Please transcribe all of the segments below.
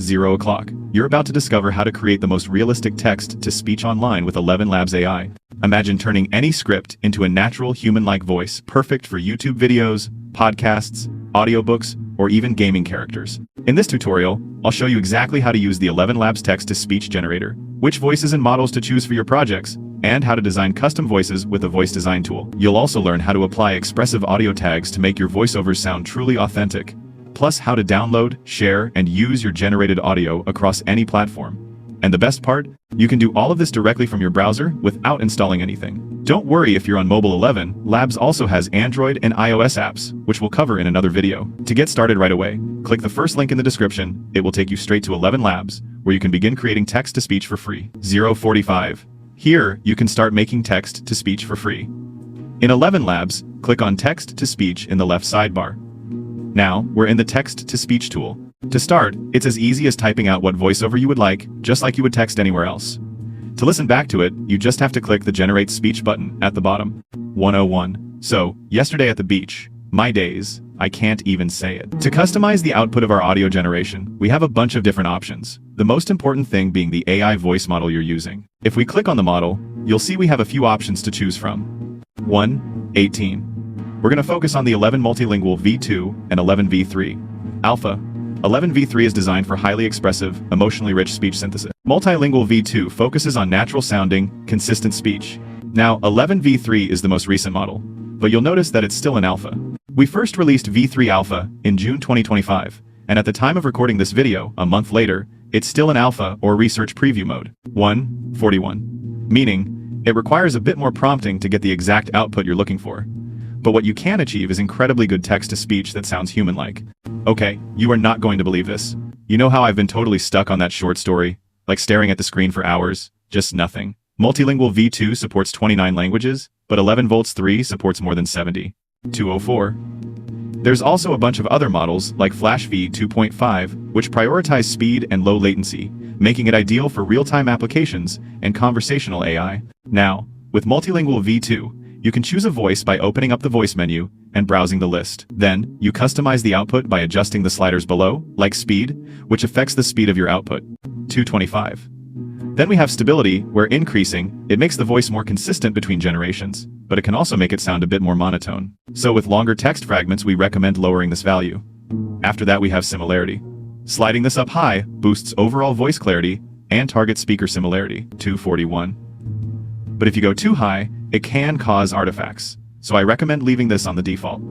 0 o'clock. You're about to discover how to create the most realistic text-to-speech online with ElevenLabs AI. Imagine turning any script into a natural human-like voice, perfect for YouTube videos, podcasts, audiobooks, or even gaming characters. In this tutorial, I'll show you exactly how to use the ElevenLabs text-to-speech generator, which voices and models to choose for your projects, and how to design custom voices with a voice design tool. You'll also learn how to apply expressive audio tags to make your voiceovers sound truly authentic, plus how to download, share, and use your generated audio across any platform. And the best part? You can do all of this directly from your browser without installing anything. Don't worry if you're on mobile. ElevenLabs also has Android and iOS apps, which we'll cover in another video. To get started right away, click the first link in the description. It will take you straight to ElevenLabs, where you can begin creating text-to-speech for free. 045. Here, you can start making text-to-speech for free. In ElevenLabs, click on Text-to-Speech in the left sidebar. Now, we're in the Text-to-Speech tool. To start, it's as easy as typing out what voiceover you would like, just like you would text anywhere else. To listen back to it, you just have to click the Generate Speech button at the bottom. 101. So, yesterday at the beach. My days. I can't even say it. To customize the output of our audio generation, we have a bunch of different options, the most important thing being the AI voice model you're using. If we click on the model, you'll see we have a few options to choose from. 1. 18. We're going to focus on the 11 Multilingual V2 and 11 V3. Alpha. 11 V3 is designed for highly expressive, emotionally rich speech synthesis. Multilingual V2 focuses on natural sounding, consistent speech. Now, 11 V3 is the most recent model, but you'll notice that it's still in alpha. We first released V3 Alpha in June 2025, and at the time of recording this video, a month later, it's still in alpha or research preview mode. 141. Meaning, it requires a bit more prompting to get the exact output you're looking for. But what you can achieve is incredibly good text-to-speech that sounds human-like. Okay, you are not going to believe this. You know how I've been totally stuck on that short story? Like staring at the screen for hours? Just nothing. Multilingual V2 supports 29 languages, but 11 Volts 3 supports more than 70. 204. There's also a bunch of other models, like Flash V 2.5, which prioritize speed and low latency, making it ideal for real-time applications and conversational AI. Now, with Multilingual V2, you can choose a voice by opening up the voice menu and browsing the list. Then, you customize the output by adjusting the sliders below, like speed, which affects the speed of your output. 225. Then we have stability, where increasing, it makes the voice more consistent between generations, but it can also make it sound a bit more monotone. So with longer text fragments, we recommend lowering this value. After that, we have similarity. Sliding this up high boosts overall voice clarity and target speaker similarity. 241. But if you go too high, it can cause artifacts, so I recommend leaving this on the default.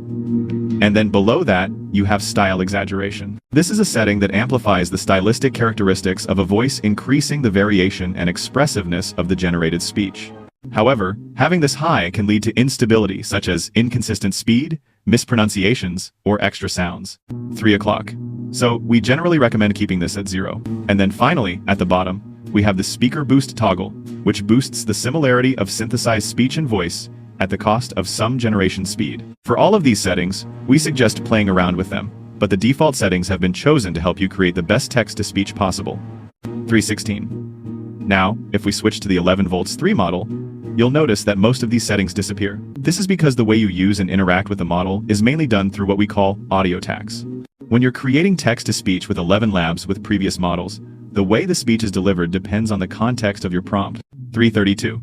And then below that, you have style exaggeration. This is a setting that amplifies the stylistic characteristics of a voice, increasing the variation and expressiveness of the generated speech. However, having this high can lead to instability such as inconsistent speed, mispronunciations, or extra sounds. 3 o'clock. So we generally recommend keeping this at 0. And then finally, at the bottom, we have the speaker boost toggle, which boosts the similarity of synthesized speech and voice at the cost of some generation speed. For all of these settings, we suggest playing around with them, but the default settings have been chosen to help you create the best text-to-speech possible. 316. Now, if we switch to the 11 Volts 3 model, you'll notice that most of these settings disappear. This is because the way you use and interact with the model is mainly done through what we call audio tags. When you're creating text-to-speech with ElevenLabs with previous models, the way the speech is delivered depends on the context of your prompt. 332.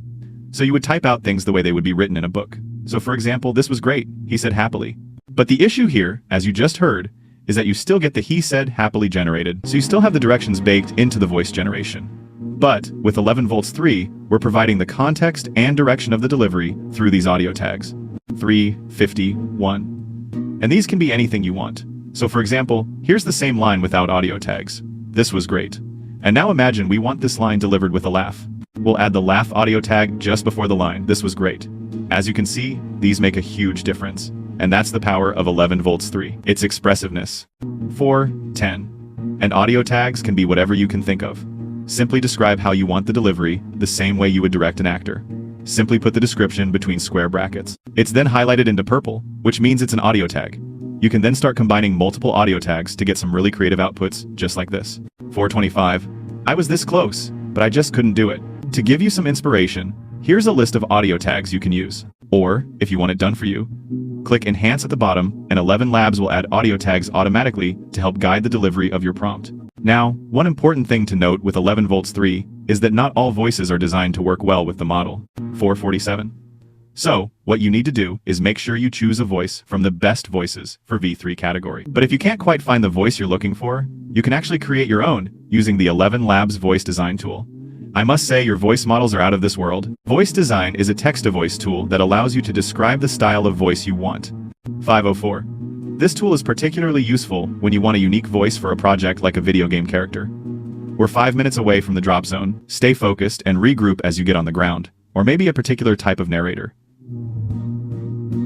So you would type out things the way they would be written in a book. So for example, this was great, he said happily. But the issue here, as you just heard, is that you still get the he said happily generated, so you still have the directions baked into the voice generation. But with 11 Volts 3, we're providing the context and direction of the delivery through these audio tags. 351. And these can be anything you want. So for example, here's the same line without audio tags. This was great. And now imagine we want this line delivered with a laugh. We'll add the laugh audio tag just before the line. This was great. As you can see, these make a huge difference. And that's the power of 11 Volts 3. Its expressiveness. 410. And audio tags can be whatever you can think of. Simply describe how you want the delivery, the same way you would direct an actor. Simply put the description between square brackets. It's then highlighted into purple, which means it's an audio tag. You can then start combining multiple audio tags to get some really creative outputs, just like this. 425. I was this close, but I just couldn't do it. To give you some inspiration, here's a list of audio tags you can use. Or, if you want it done for you, click Enhance at the bottom, and ElevenLabs will add audio tags automatically to help guide the delivery of your prompt. Now, one important thing to note with 11 volts 3 is that not all voices are designed to work well with the model. 447. So, what you need to do is make sure you choose a voice from the best voices for V3 category. But if you can't quite find the voice you're looking for, you can actually create your own using the 11Labs voice design tool. I must say your voice models are out of this world. Voice design is a text-to-voice tool that allows you to describe the style of voice you want. 504. This tool is particularly useful when you want a unique voice for a project like a video game character. We're 5 minutes away from the drop zone. Stay focused and regroup as you get on the ground, or maybe a particular type of narrator.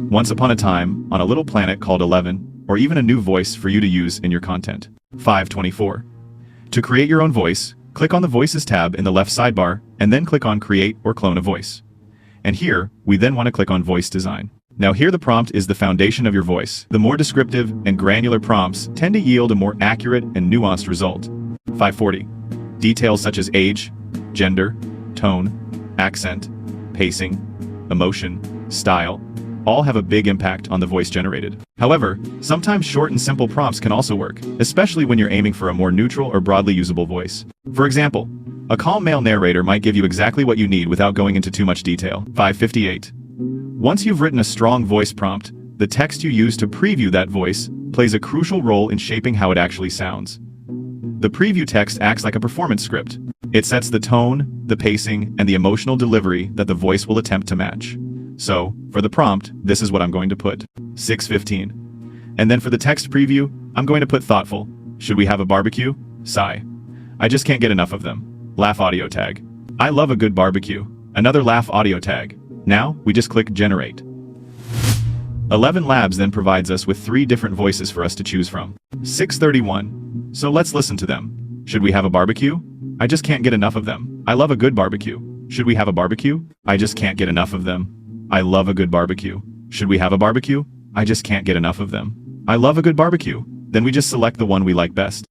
Once upon a time, on a little planet called 11, or even a new voice for you to use in your content. 524. To create your own voice, click on the Voices tab in the left sidebar, and then click on Create or Clone a Voice. And here, we then want to click on Voice Design. Now here the prompt is the foundation of your voice. The more descriptive and granular prompts tend to yield a more accurate and nuanced result. 540. Details such as age, gender, tone, accent, pacing, emotion, style, all have a big impact on the voice generated. However, sometimes short and simple prompts can also work, especially when you're aiming for a more neutral or broadly usable voice. For example, a calm male narrator might give you exactly what you need without going into too much detail. 558. Once you've written a strong voice prompt, the text you use to preview that voice plays a crucial role in shaping how it actually sounds. The preview text acts like a performance script. It sets the tone, the pacing, and the emotional delivery that the voice will attempt to match. So, for the prompt, this is what I'm going to put. 615. And then for the text preview, I'm going to put thoughtful. Should we have a barbecue? Sigh. I just can't get enough of them. Laugh audio tag. I love a good barbecue. Another laugh audio tag. Now, we just click Generate. 11Labs then provides us with 3 different voices for us to choose from. 631. So let's listen to them. Should we have a barbecue? I just can't get enough of them. I love a good barbecue. Should we have a barbecue? I just can't get enough of them. I love a good barbecue. Should we have a barbecue? I just can't get enough of them. I love a good barbecue. Then we just select the one we like best.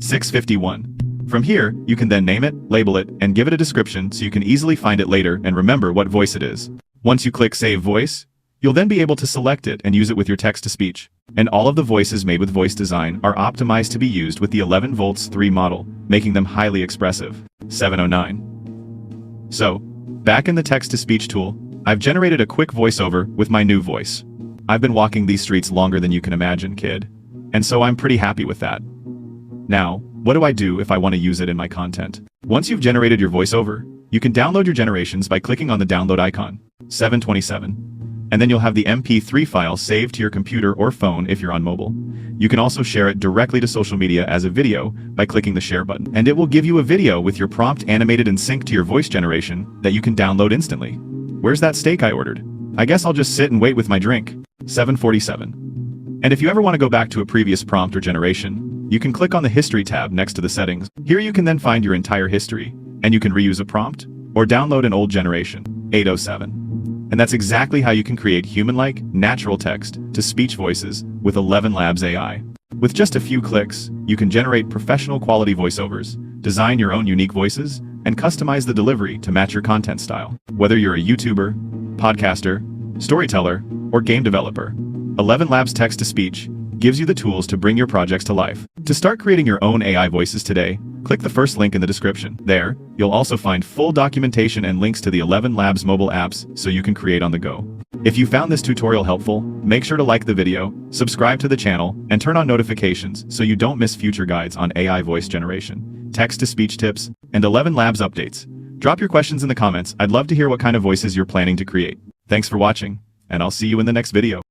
651. From here, you can then name it, label it, and give it a description so you can easily find it later and remember what voice it is. Once you click Save Voice, you'll then be able to select it and use it with your text-to-speech. And all of the voices made with voice design are optimized to be used with the 11 volts 3 model, making them highly expressive. 709. So, back in the text-to-speech tool, I've generated a quick voiceover with my new voice. I've been walking these streets longer than you can imagine, kid. And so I'm pretty happy with that. Now, what do I do if I want to use it in my content? Once you've generated your voiceover, you can download your generations by clicking on the download icon. 727. And then you'll have the MP3 file saved to your computer or phone if you're on mobile. You can also share it directly to social media as a video by clicking the share button. And it will give you a video with your prompt animated and synced to your voice generation that you can download instantly. Where's that steak I ordered? I guess I'll just sit and wait with my drink. 747. And if you ever want to go back to a previous prompt or generation, you can click on the History tab next to the settings. Here you can then find your entire history, and you can reuse a prompt or download an old generation. 807. And that's exactly how you can create human-like, natural text-to-speech voices with 11Labs AI. With just a few clicks, you can generate professional quality voiceovers, design your own unique voices, and customize the delivery to match your content style. Whether you're a YouTuber, podcaster, storyteller, or game developer, 11Labs Text-to-Speech gives you the tools to bring your projects to life. To start creating your own AI voices today, click the first link in the description. There, you'll also find full documentation and links to the 11Labs mobile apps so you can create on the go. If you found this tutorial helpful, make sure to like the video, subscribe to the channel, and turn on notifications so you don't miss future guides on AI voice generation, text-to-speech tips, and 11Labs updates. Drop your questions in the comments. I'd love to hear what kind of voices you're planning to create. Thanks for watching, and I'll see you in the next video.